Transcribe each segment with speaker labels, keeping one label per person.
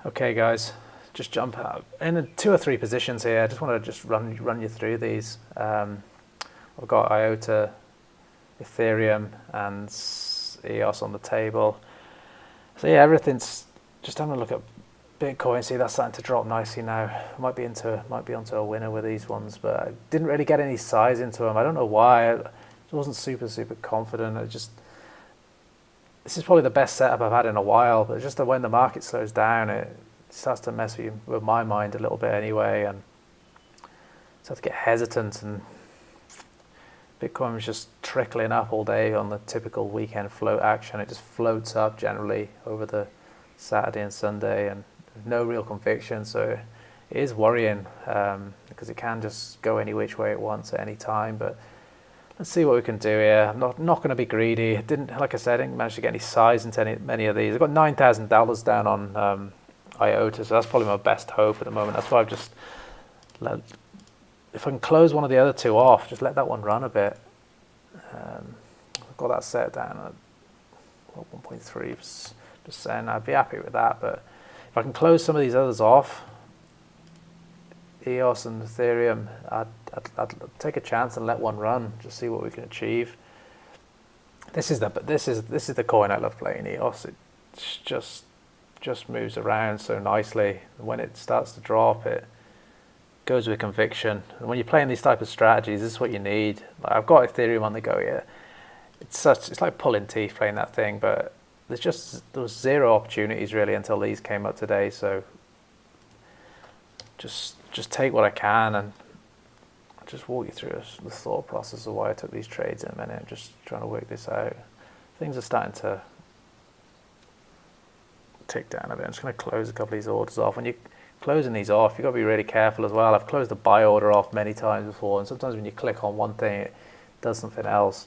Speaker 1: Okay, guys, just jump out in 2 or 3 positions here. I just want to run you through these. I've got IOTA, Ethereum, and EOS on the table. So yeah, everything's just having a look at Bitcoin. See, that's starting to drop nicely now. Might be onto a winner with these ones, but I didn't really get any size into them. I don't know why. I wasn't super confident. This is probably the best setup I've had in a while, but just that when the market slows down, it starts to mess with my mind a little bit anyway, and start to get hesitant. And Bitcoin was just trickling up all day on the typical weekend float action. It just floats up generally over the Saturday and Sunday, and no real conviction. So it is worrying because it can just go any which way it wants at any time. But let's see what we can do here. I'm not going to be greedy. Like I said, I didn't manage to get any size into many of these. I've got $9,000 down on IOTA, so that's probably my best hope at the moment. That's why I've just if I can close one of the other two off, just let that one run a bit. I've got that set down at 1.3%. I'd be happy with that. But if I can close some of these others off, EOS and Ethereum, I'd take a chance and let one run, just see what we can achieve. This is the coin I love playing, EOS. It just moves around so nicely. When it starts to drop, it goes with conviction. And when you're playing these type of strategies, this is what you need. Like, I've got Ethereum on the go here. It's like pulling teeth playing that thing, but there was zero opportunities really until these came up today. So just take what I can, and I'll just walk you through the thought process of why I took these trades in a minute. I'm just trying to work this out. Things are starting to tick down a bit. I'm just going to close a couple of these orders off. When you're closing these off, you've got to be really careful as well. I've closed a buy order off many times before, and sometimes when you click on one thing, it does something else.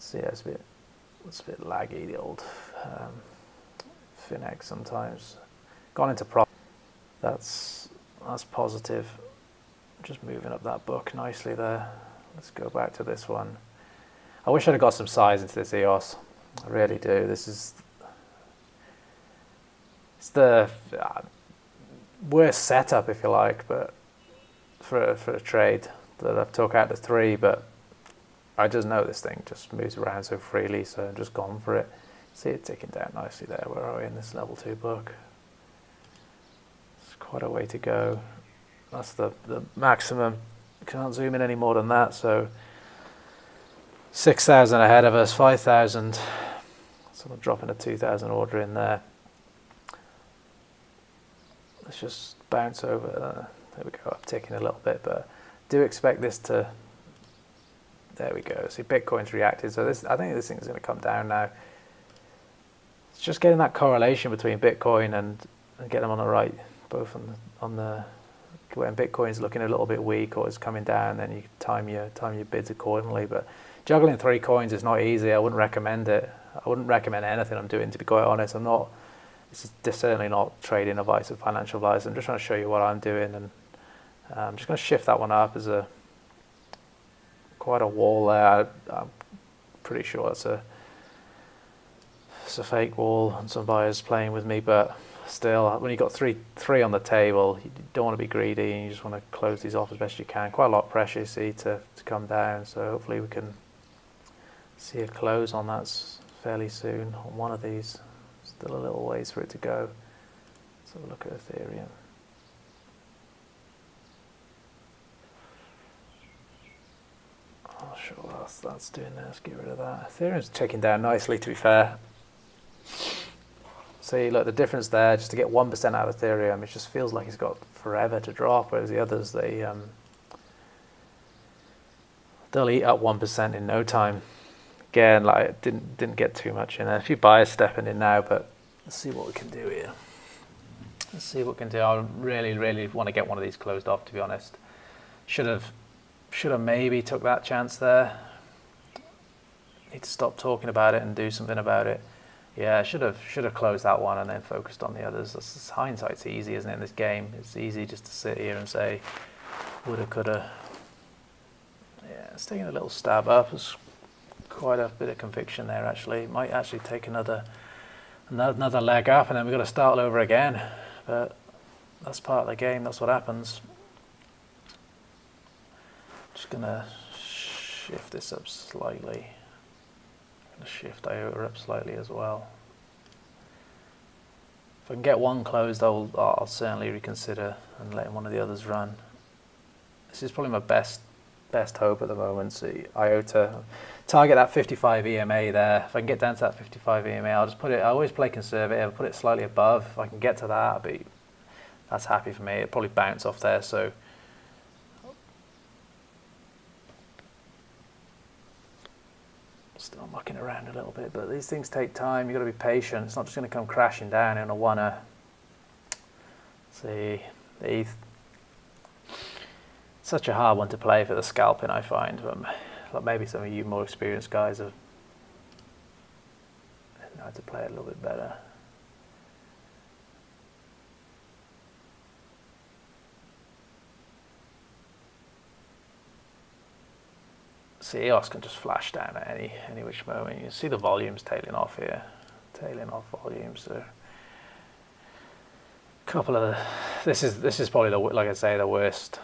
Speaker 1: So yeah, it's a bit laggy, the old Bitfinex sometimes. Gone into profit. That's positive. Just moving up that book nicely there. Let's go back to this one. I wish I'd have got some size into this EOS. I really do. It's the worst setup, if you like, but for a trade that I've took out the 3, but I just know this thing just moves around so freely, so I'm just gone for it. See it ticking down nicely there. Where are we in this level 2 book? It's quite a way to go. That's the maximum. Can't zoom in any more than that, so 6,000 ahead of us, 5,000. So I'm dropping a 2,000 order in there. Let's just bounce over. There we go, upticking a little bit, but do expect this to. There we go. See, Bitcoin's reacted, so I think this thing is going to come down now. It's just getting that correlation between Bitcoin and get them on the right, both on the when Bitcoin's looking a little bit weak or it's coming down, then you time your bids accordingly. But juggling 3 coins is not easy. I wouldn't recommend it. I wouldn't recommend anything I'm doing, to be quite honest. This is certainly not trading advice or financial advice. I'm just trying to show you what I'm doing, and I'm just going to shift that one up as quite a wall there. I'm pretty sure it's a fake wall and some buyers playing with me, but still, when you've got three on the table, you don't want to be greedy, and you just want to close these off as best you can. Quite a lot of pressure, you see, to come down, so hopefully we can see a close on that fairly soon on one of these. Still a little ways for it to go. Let's have a look at Ethereum. I'll show what that's doing there. Let's get rid of that. Ethereum's ticking down nicely, to be fair. See, look, the difference there, just to get 1% out of Ethereum, it just feels like it's got forever to drop, whereas the others, they'll eat up 1% in no time. Again, like, didn't get too much in there. A few buyers stepping in now, but let's see what we can do here. Let's see what we can do. I really want to get one of these closed off, to be honest. Should have maybe took that chance there. Need to stop talking about it and do something about it. Yeah, should have closed that one and then focused on the others. Hindsight's easy, isn't it, in this game? It's easy just to sit here and say, woulda, coulda. Yeah, it's taking a little stab up. It's quite a bit of conviction there, actually. Might actually take another another leg up, and then we've got to start all over again. But that's part of the game. That's what happens. Just gonna shift this up slightly. I'm gonna shift IOTA up slightly as well. If I can get one closed, I'll certainly reconsider and letting one of the others run. This is probably my best hope at the moment. See, IOTA, target that 55 EMA there. If I can get down to that 55 EMA, I'll just put it. I always play conservative. Put it slightly above. If I can get to that, that's happy for me. It'll probably bounce off there. So still mucking around a little bit, but these things take time. You've got to be patient. It's not just going to come crashing down in a wanna. See, such a hard one to play for the scalping, I find. But maybe some of you more experienced guys have know how to play it a little bit better. See, EOS can just flash down at any which moment. You can see the volumes tailing off here, tailing off volumes. So, couple of this is probably the, like I say, the worst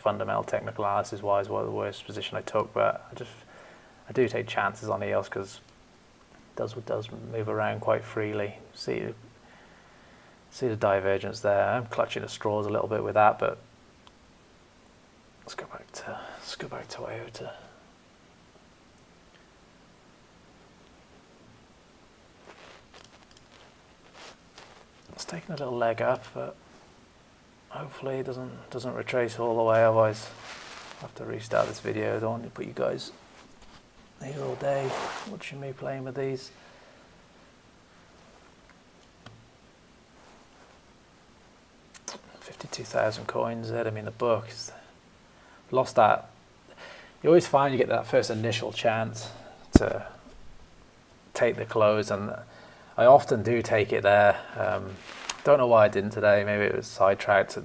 Speaker 1: fundamental technical analysis wise, the worst position I took. But I do take chances on EOS because it does move around quite freely. See the divergence there. I'm clutching at straws a little bit with that, but. Let's go back to IOTA. It's taking a little leg up, but hopefully it doesn't retrace all the way. Otherwise, I'll have to restart this video. I don't want to put you guys here all day watching me playing with these. $52,000 coins there. I mean, the book is. Lost that. You always find you get that first initial chance to take the close, and I often do take it there. Don't know why I didn't today. Maybe it was sidetracked.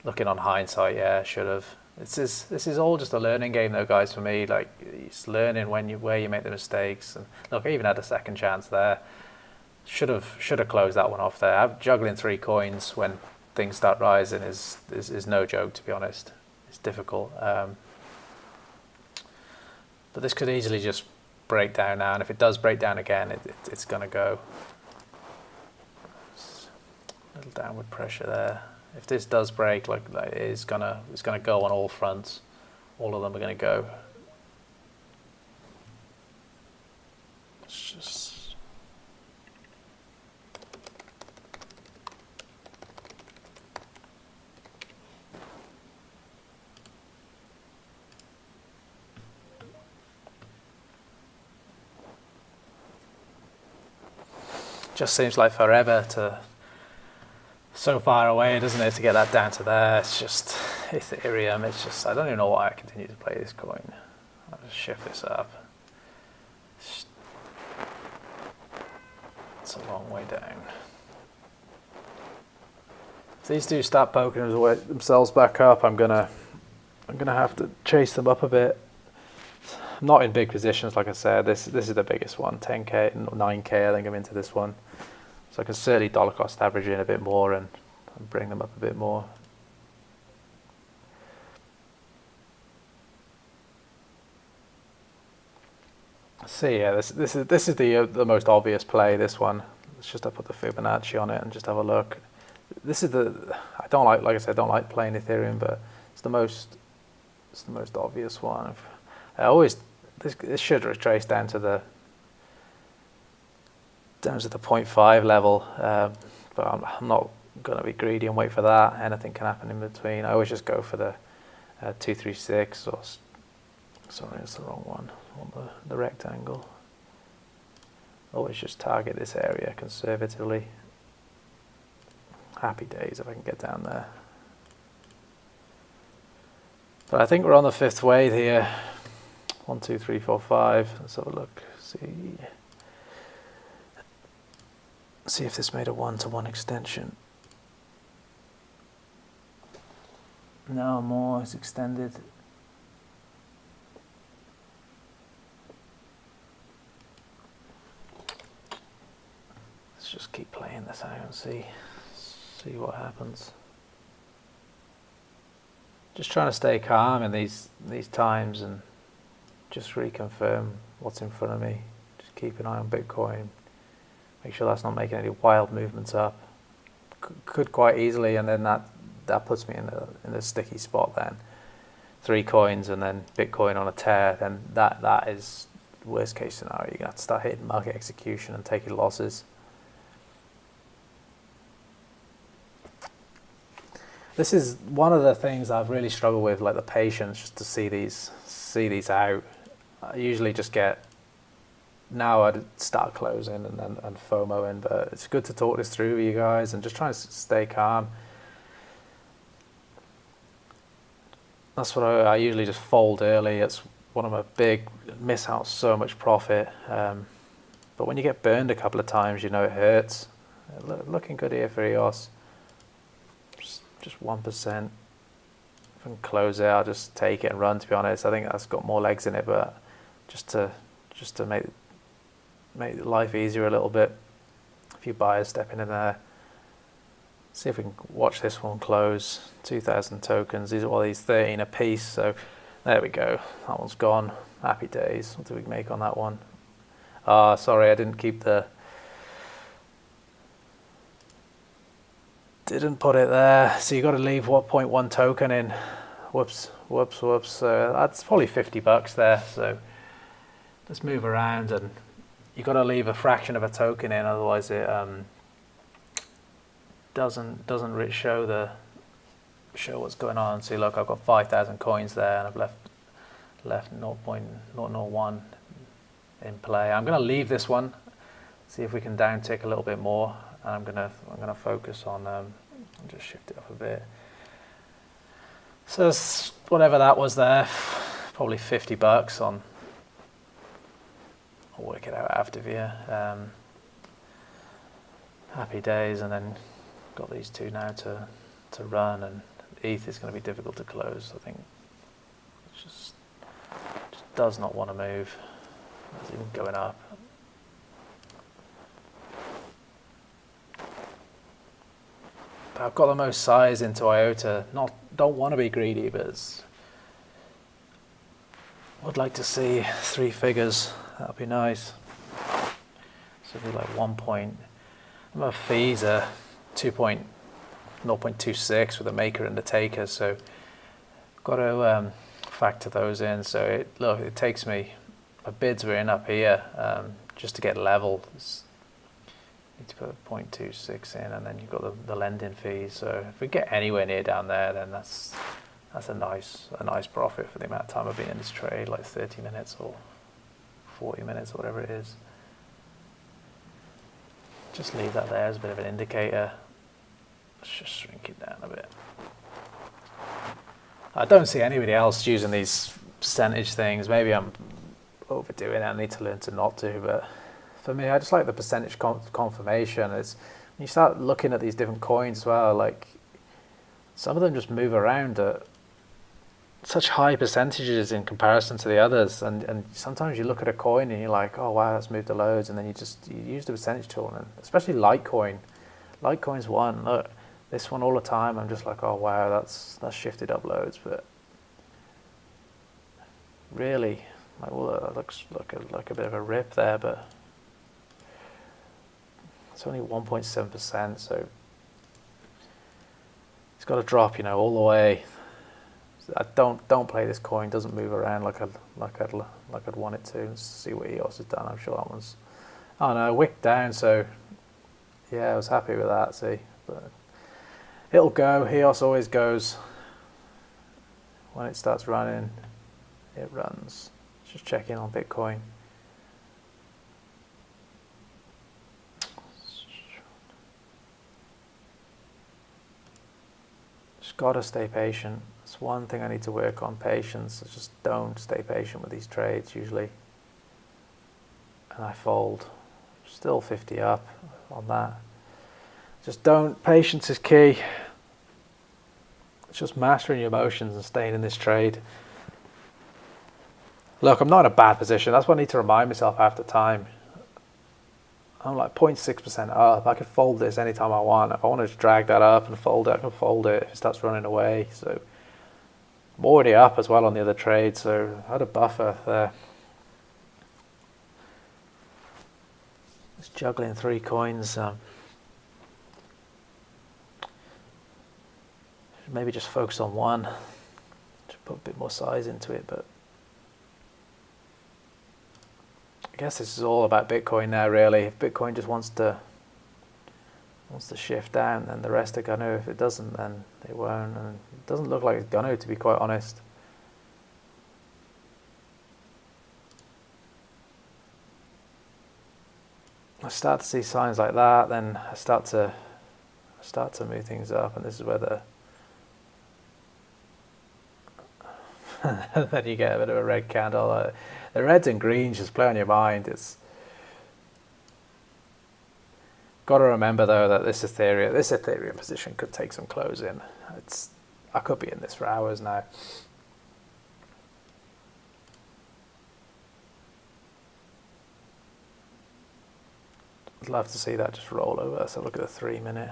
Speaker 1: Looking on hindsight, yeah, I should have. This is all just a learning game, though, guys. For me, like it's learning where you make the mistakes. And look, I even had a second chance there. Should have closed that one off there. I'm juggling 3 coins when things start rising is no joke, to be honest. It's difficult, but this could easily just break down now, and if it does break down again, it's going to go. A little downward pressure there. If this does break, like it's gonna go on all fronts. All of them are going to go. It's just. Just seems like forever so far away, doesn't it, to get that down to there. It's just Ethereum. It's just, I don't even know why I continue to play this coin. I'll just shift this up. It's a long way down. If these two start poking themselves back up, I'm gonna have to chase them up a bit. Not in big positions, like I said. This is the biggest one, 10k, 9k. I think I'm into this one, so I can certainly dollar cost average in a bit more and bring them up a bit more. See, yeah, this is the most obvious play. This one. Let's just put the Fibonacci on it and just have a look. This is I don't like I said, I don't like playing Ethereum, but it's the most obvious one. This should retrace down to the 0.5 level, but I'm not going to be greedy and wait for that. Anything can happen in between. I always just go for the 236 or sorry, it's the wrong one. I want the rectangle. Always just target this area conservatively. Happy days if I can get down there. But I think we're on the 5th wave here. 1, 2, 3, 4, 5. Let's have a look. See if this made a 1-to-1 extension. No more. It's extended. just keep playing this out and see what happens. Just trying to stay calm in these times and just reconfirm what's in front of me. Just keep an eye on Bitcoin. Make sure that's not making any wild movements up. Could quite easily, and then that puts me in a sticky spot then. 3 coins and then Bitcoin on a tear, then that is worst case scenario. You're gonna have to start hitting market execution and taking losses. This is one of the things I've really struggled with, like the patience, just to see these out. I usually just get, now I'd start closing and FOMOing, but it's good to talk this through with you guys and just try to stay calm. That's what I usually just fold early. It's one of my big miss out so much profit. But when you get burned a couple of times, you know it hurts. Looking good here for EOS. Just 1%. If I can close it, I'll just take it and run, to be honest. I think that's got more legs in it, but just to make life easier a little bit. A few buyers stepping in there. See if we can watch this one close. 2,000 tokens. These are all these 13 a piece. So there we go. That one's gone. Happy days. What did we make on that one? Sorry, I didn't keep the. Didn't put it there. So you got to leave 0.1 token in. Whoops. That's probably $50 there. So let's move around, and you got to leave a fraction of a token in, otherwise it doesn't really show what's going on. See, look, I've got 5,000 coins there, and I've left 0.001 in play. I'm going to leave this one, see if we can downtick a little bit more, and I'm gonna focus on just shift it up a bit. So whatever that was there, probably $50 on. I'll work it out after here. Happy days, and then got these two now to run, and ETH is going to be difficult to close. I think it just does not want to move. It's even going up. But I've got the most size into IOTA. Don't want to be greedy, but would like to see 3 figures. That'd be nice. So it'd be like 1 point. My fees are 0.26 with the maker and the taker, so got to factor those in. So it takes me. My bids were in up here just to get level. Need to put 0.26 in, and then you've got the lending fees. So if we get anywhere near down there, then that's a nice profit for the amount of time I've been in this trade, like 30 minutes or 40 minutes or whatever it is. Just leave that there as a bit of an indicator. Let's just shrink it down a bit. I don't see anybody else using these percentage things. Maybe I'm overdoing it. I need to learn to not do, but for me, I just like the percentage confirmation. It's when you start looking at these different coins as well, like some of them just move around at such high percentages in comparison to the others, and sometimes you look at a coin and you're like, oh wow, that's moved a loads, and then you use the percentage tool, and especially Litecoin's one. Look, this one all the time, I'm just like, oh wow, that's shifted up loads, but really, like, well, it looks like a bit of a rip there, but it's only 1.7%, so it's got to drop, all the way. I don't play this coin. Doesn't move around like I'd want it to. Let's see what EOS has done. I'm sure that one's. Oh no, wick down. So yeah, I was happy with that. See, but it'll go. EOS always goes when it starts running. It runs. Just check in on Bitcoin. Just gotta stay patient. It's one thing I need to work on, patience. I just don't stay patient with these trades usually. And I fold. Still 50 up on that. Just don't. Patience is key. It's just mastering your emotions and staying in this trade. Look, I'm not in a bad position. That's what I need to remind myself after time. I'm like 0.6% up. I could fold this anytime I want. If I want to just drag that up and fold it, I can fold it if it starts running away. So I'm already up as well on the other trade, so I had a buffer there. Just juggling 3 coins. Maybe just focus on one. Just put a bit more size into it, but I guess this is all about Bitcoin now, really. If Bitcoin just wants to shift down, then the rest are gonna. If it doesn't, then they won't. And it doesn't look like it's gonna, to be quite honest. I start to see signs like that, then I start to move things up, and this is where then you get a bit of a red candle. The reds and greens just play on your mind. It's got to remember though that this Ethereum position could take some closing. I could be in this for hours now. I'd love to see that just roll over. So look at the 3 minute.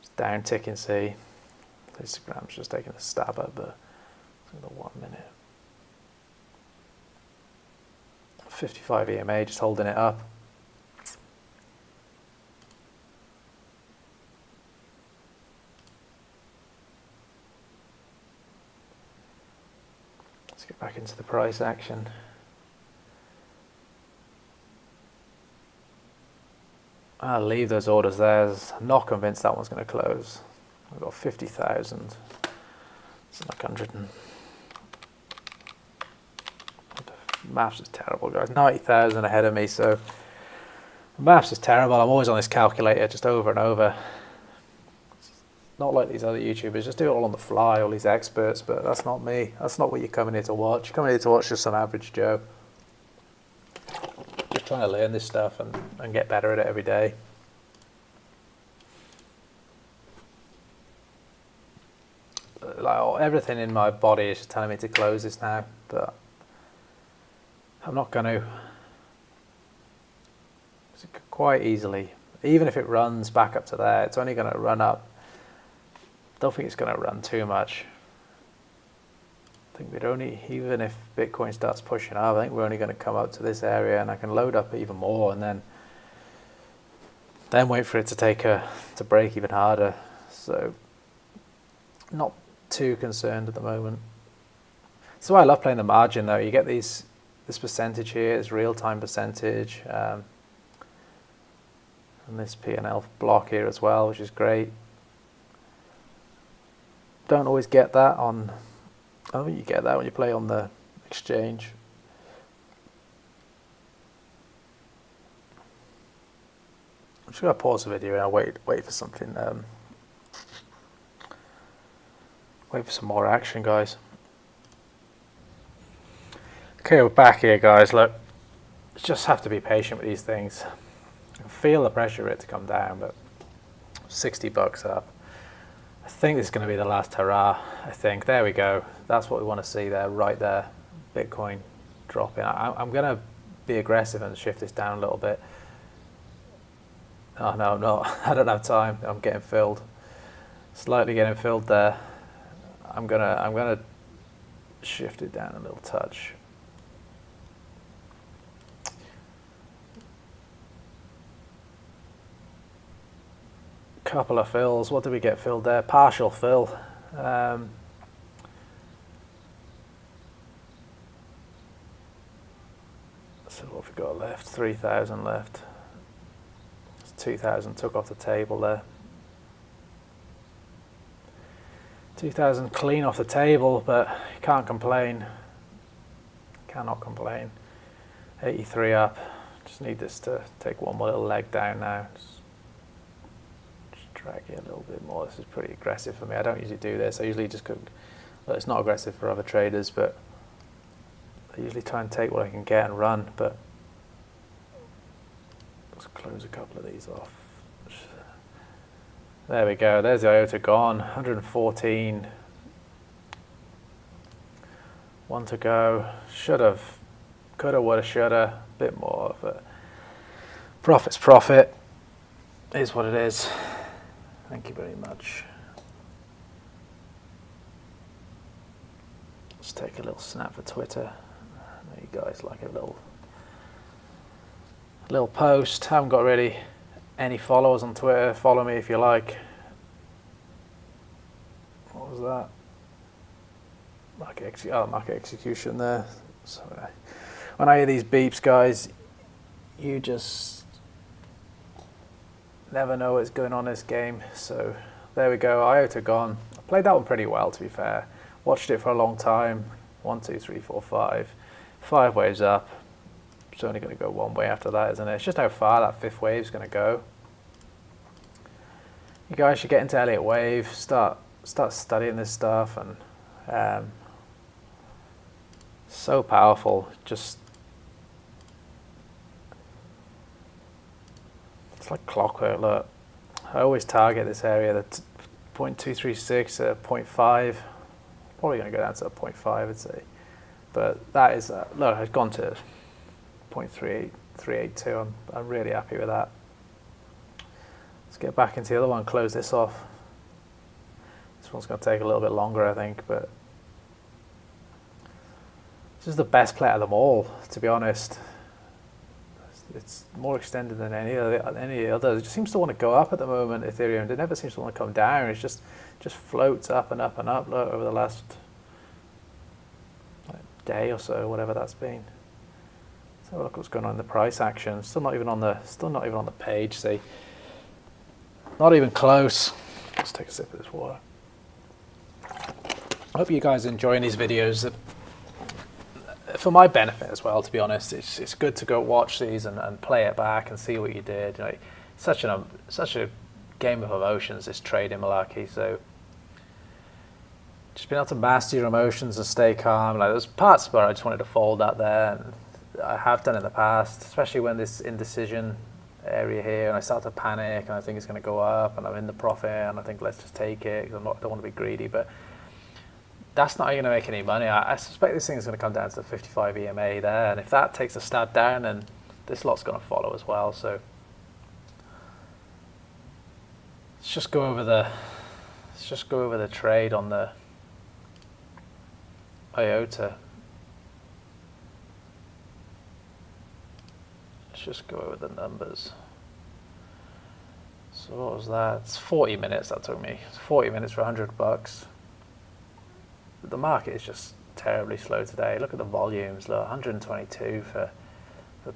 Speaker 1: It's down ticking C. Instagram's just taking a stab at the 1 minute. 55 EMA just holding it up. Let's get back into the price action. I'll leave those orders there. I'm not convinced that one's going to close. I've got 50,000. It's like 100 and... Maths is terrible, guys. 90,000 ahead of me, so maths is terrible. I'm always on this calculator just over and over. It's not like these other YouTubers, just do it all on the fly, all these experts, but that's not me. That's not what you're coming here to watch. You're coming here to watch just some average Joe. Just trying to learn this stuff and get better at it every day. Like, everything in my body is just telling me to close this now, but I'm not going to. It's quite easily, even if it runs back up to there, it's only going to run up. Don't think it's going to run too much. I think we'd only, even if Bitcoin starts pushing up, I think we're only going to come up to this area, and I can load up even more, and then wait for it to break even harder. So not too concerned at the moment. So I love playing the margin though. You get this percentage here, this real-time percentage, and this P&L block here as well, which is great. Don't always get that on, I think you get that when you play on the exchange. I'm just going to pause the video and I'll wait for something, wait for some more action, guys. Okay, we're back here, guys. Look, just have to be patient with these things. I can feel the pressure of it to come down, but 60 bucks up. I think this is going to be the last hurrah. I think. There we go. That's what we want to see there, right there. Bitcoin dropping. I'm going to be aggressive and shift this down a little bit. Oh no, I'm not. I don't have time. I'm getting filled. Slightly getting filled there. I'm gonna shift it down a little touch. Couple of fills. What did we get filled there? Partial fill. So what have we got left? 3,000 left. 2,000 took off the table there. 2,000 clean off the table, but you can't complain. Cannot complain. 83 up. Just need this to take one more little leg down now. Just drag it a little bit more. This is pretty aggressive for me. I don't usually do this. I usually just could. Well, it's not aggressive for other traders, but I usually try and take what I can get and run. But let's close a couple of these off. There we go. There's the IOTA gone. 114. One to go. Should have, could have, would have, should have. Bit more, but Profit's profit. It is what it is. Thank you very much. Let's take a little snap for Twitter. There you guys like a little post. Haven't got really any followers on Twitter. Follow me if you like. What was that? Market execution there. So when I hear these beeps, guys, you just never know what's going on in this game. So there we go. IOTA gone. I played that one pretty well, to be fair. Watched it for a long time. 1, 2, 3, 4, 5. 5 waves up. It's only going to go one way after that, isn't it? It's just how far that 5th wave is going to go. You guys should get into Elliott Wave. Start studying this stuff, and so powerful. Just it's like clockwork. Look, I always target this area. That's 0.236 at 0.5. Probably going to go down to a 0.5, I'd say. But that is look, I've gone to 0.382. I'm really happy with that. Let's get back into the other one. Close this off. This one's going to take a little bit longer, I think, but this is the best play out of them all, to be honest. It's more extended than any other. It just seems to want to go up at the moment, Ethereum. It never seems to want to come down. It just floats up and up and up, look, over the last day or so, whatever that's been. So look what's going on in the price action. Still not even on the page. See, not even close. Let's take a sip of this water. I hope you guys are enjoying these videos. For my benefit as well, to be honest, it's good to go watch these and play it back and see what you did. You know, such a game of emotions, this trading malarkey. So just being able to master your emotions and stay calm. Like, there's parts where I just wanted to fold out there, and I have done in the past, especially when this indecision area here, and I start to panic and I think it's going to go up, and I'm in the profit, and I think let's just take it because I don't want to be greedy, but that's not going to make any money. I suspect this thing is going to come down to the 55 EMA there, and if that takes a stab down, then this lot's going to follow as well. So let's just go over the trade on the IOTA. Let's just go over the numbers. So what was that? It's 40 minutes that took me. It's 40 minutes for $100. The market is just terribly slow today. Look at the volumes. Look, 122 for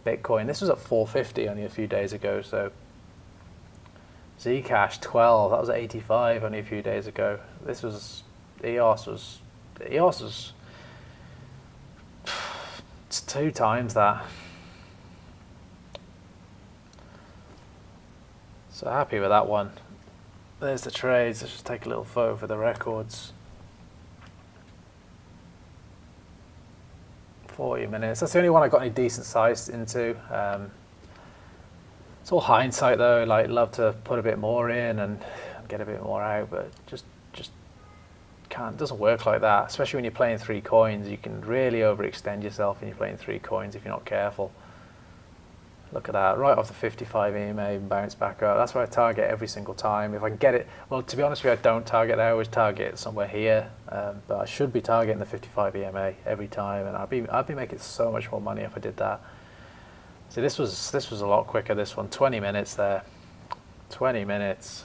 Speaker 1: Bitcoin. This was at 450 only a few days ago. So Zcash 12. That was at 85 only a few days ago. This was EOS was it's 2 times that. So happy with that one. There's the trades. Let's just take a little photo for the records. 40 minutes. That's the only one I got any decent size into. It's all hindsight though. Like, love to put a bit more in and get a bit more out, but just can't. Doesn't work like that. Especially when you're playing 3 coins, you can really overextend yourself when you're playing 3 coins if you're not careful. Look at that, right off the 55 EMA and bounce back up. That's where I target every single time. If I can get it, well, to be honest with you, I don't target. I always target somewhere here, but I should be targeting the 55 EMA every time, and I'd be making so much more money if I did that. See, this was a lot quicker. This one, 20 minutes there, 20 minutes,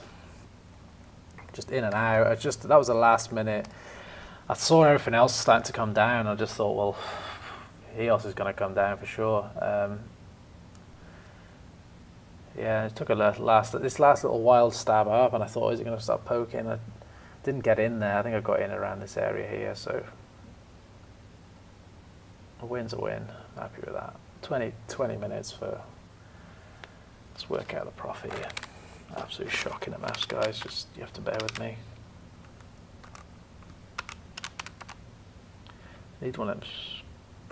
Speaker 1: just in and out. That was the last minute. I saw everything else starting to come down. I just thought, well, EOS is going to come down for sure. Yeah, it took this last little wild stab up, and I thought, is it going to start poking? I didn't get in there. I think I got in around this area here, so a win's a win. I'm happy with that. 20 minutes for, let's work out the profit here. Absolutely shocking at maths, guys. Just, you have to bear with me. Need one of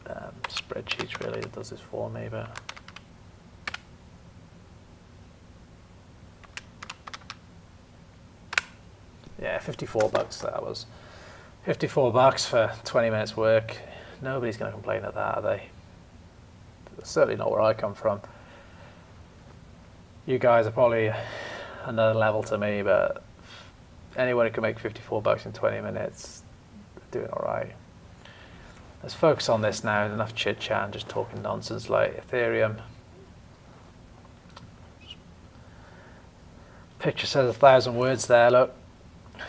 Speaker 1: them spreadsheets really that does this for me, but yeah, $54 that was. $54 for 20 minutes work. Nobody's going to complain at that, are they? That's certainly not where I come from. You guys are probably another level to me, but anyone who can make $54 in 20 minutes, they're doing all right. Let's focus on this now. Enough chit chat and just talking nonsense like Ethereum. Picture says 1,000 words there. Look,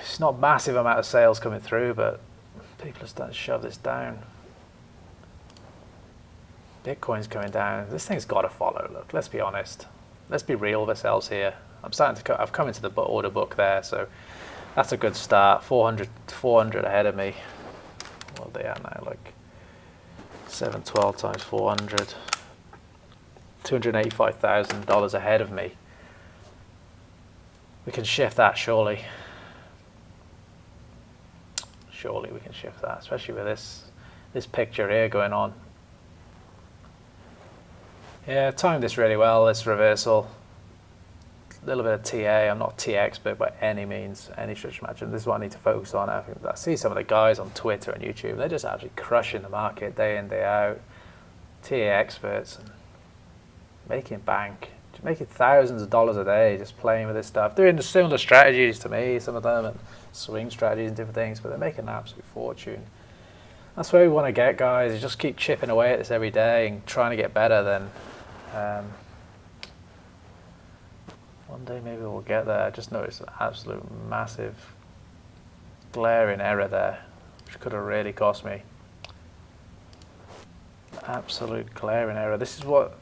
Speaker 1: it's not a massive amount of sales coming through, but people are starting to shove this down. Bitcoin's coming down. This thing's got to follow. Look, let's be honest. Let's be real with ourselves here. I've come into the order book there, so that's a good start. 400 ahead of me. What are they at now? Like 712 times 400. $285,000 ahead of me. We can shift that, surely. Surely we can shift that, especially with this picture here going on. Yeah, timed this really well, this reversal. A little bit of TA. I'm not a TA expert by any means, any stretch of imagination. This is what I need to focus on. I see some of the guys on Twitter and YouTube, they're just absolutely crushing the market day in, day out. TA experts and making bank, making thousands of dollars a day just playing with this stuff. Doing the similar strategies to me, some of them, and swing strategies and different things, but they're making an absolute fortune. That's where we want to get, guys. You just keep chipping away at this every day and trying to get better. Then one day maybe we'll get there. I just noticed an absolute massive glaring error there, which could have really cost me. Absolute glaring error. This is what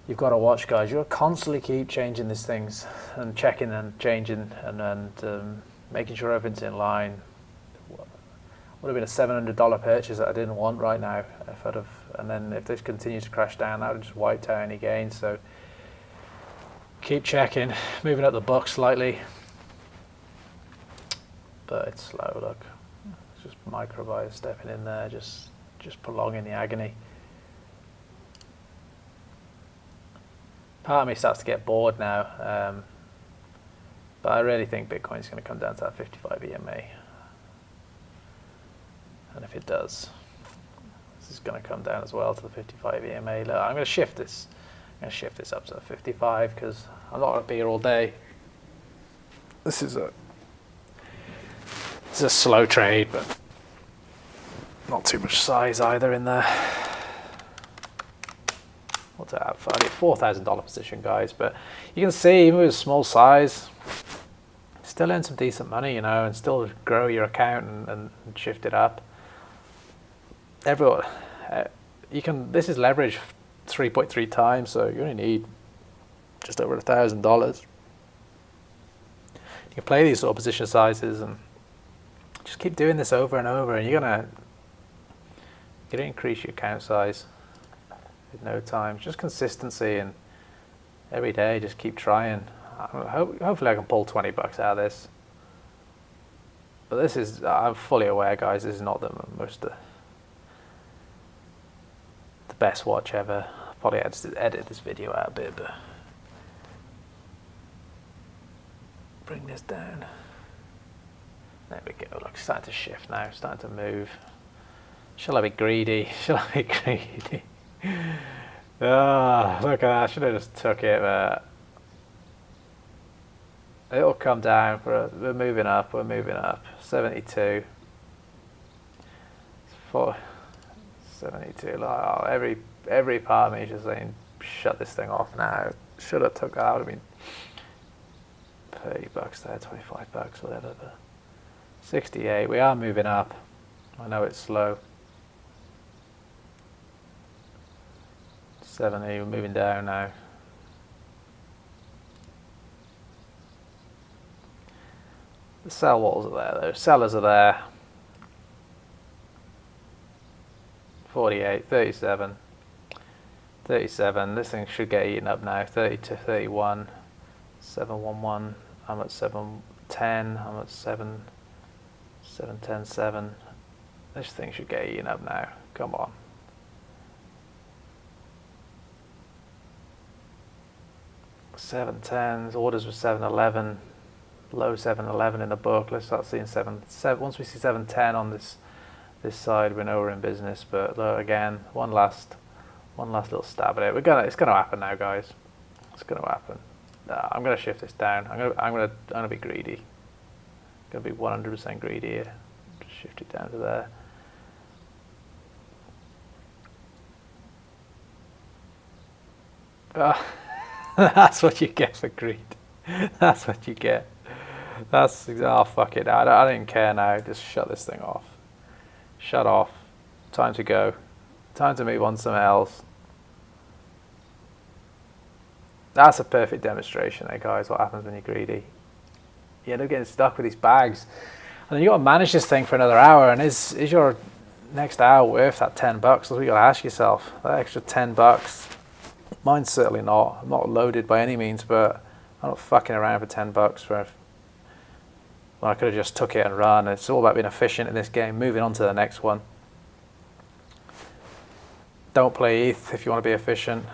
Speaker 1: you've got to watch, guys. You'll constantly keep changing these things and checking and changing and making sure everything's in line. Would have been a $700 purchase that I didn't want right now. If I'd have, and then if this continues to crash down, that would just wiped out any gains. So keep checking, moving up the book slightly, but it's slow. Look, it's just micro buyers stepping in there, just prolonging the agony. Part of me starts to get bored now, but I really think Bitcoin's going to come down to that 55 EMA. And if it does, this is going to come down as well to the 55 EMA. Look, I'm going to shift this. I'm going to shift this up to 55 because I'm not going to be here all day. This is a slow trade, but not too much size either in there. What's that have? I did $4,000 position, guys, but you can see even with a small size, still earn some decent money, you know, and still grow your account and shift it up. Everyone, this is leverage 3.3 times, so you only need just over $1,000. You can play these sort of position sizes and just keep doing this over and over, and you're gonna increase your account size in no time. Just consistency, and every day just keep trying. Hopefully I can pull $20 out of this. But this is, I'm fully aware, guys, this is not the best watch ever. I'll probably edit this video out a bit, but bring this down. There we go. Look, starting to shift now, starting to move. Shall I be greedy? Shall I be greedy? Oh, look at that. I should have just took it, but it'll come down. We're moving up. We're moving up. 72. 72. Like, oh, every part of me is just saying, shut this thing off now. Should have took that out. I mean, $30 there, $25, whatever. But 68. We are moving up. I know it's slow. 70. We're moving down now. The sell walls are there, though. Sellers are there. 48, 37, 37. This thing should get eaten up now. 30 to 31, 711. I'm at 710. I'm at 710, 7. This thing should get eaten up now. Come on. $710s. Orders were 711. Low 711 in the book. Let's start seeing 7. Once we see 710 on this side, we know we're in business. But again, one last little stab at it. It's gonna happen now, guys. What's going to happen? I'm going to shift this down. I'm going to be greedy. I'm going to be 100% greedy here. Just shift it down to there. That's what you get for greed. That's what you get. That's, oh fuck it. I don't even care now. Just shut this thing off. Shut off. Time to go. Time to move on to something else. That's a perfect demonstration there, guys, what happens when you're greedy. You end up getting stuck with these bags. And then you got to manage this thing for another hour, and is your next hour worth that $10? That's what you got to ask yourself. That extra $10. Mine's certainly not. I'm not loaded by any means, but I'm not fucking around for $10 for well, I could have just took it and run. It's all about being efficient in this game. Moving on to the next one. Don't play ETH if you want to be efficient.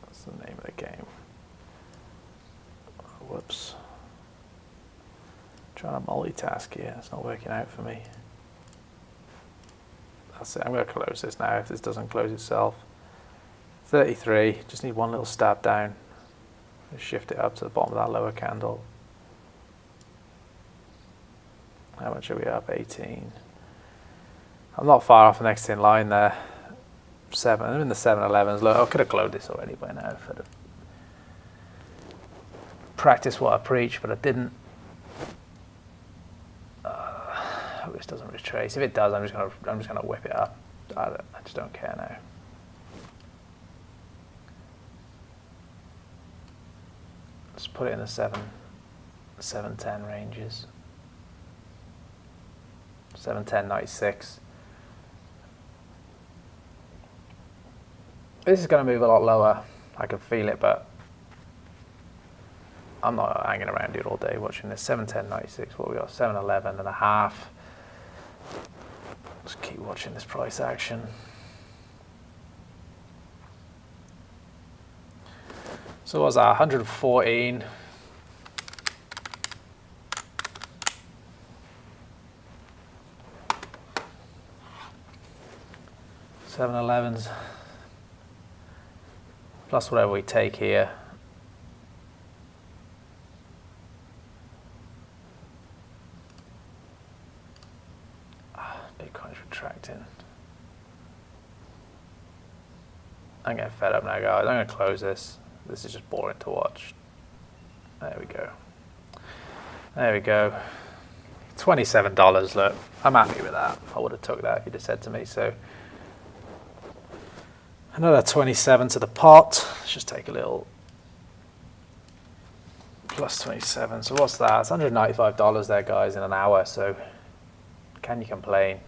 Speaker 1: That's the name of the game. Whoops. Trying to multitask here. It's not working out for me. That's it. I'm going to close this now if this doesn't close itself. 33. Just need one little stab down. Shift it up to the bottom of that lower candle. How much are we up? 18. I'm not far off the next in line there. 7. I'm in the 7-11s. Look, I could have closed this already by now if I'd have practiced what I preach, but I didn't. I hope this doesn't retrace. If it does, I'm just gonna whip it up. I just don't care now. Let's put it in the 710 ranges. 710.96. This is going to move a lot lower. I can feel it, but I'm not hanging around here all day watching this. 710.96. What we got? 711.5. Let's keep watching this price action. So what was that? 114. 7-11s plus whatever we take here. Bitcoin's retracting. I'm getting fed up now, guys. I'm going to close this. This is just boring to watch. There we go. There we go. $27. Look, I'm happy with that. I would have took that if you'd have said to me. So another 27 to the pot. Let's just take a little plus 27. So what's that? It's $195 there, guys, in an hour. So can you complain?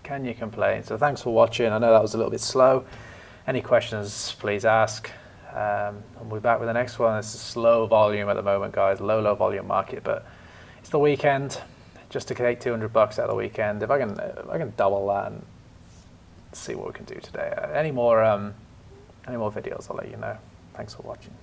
Speaker 1: Can you complain? So thanks for watching. I know that was a little bit slow. Any questions, please ask. And we'll be back with the next one. It's a slow volume at the moment, guys. Low volume market, but it's the weekend. Just to take $200 out of the weekend. If I can double that and see what we can do today. Any more videos, I'll let you know. Thanks for watching.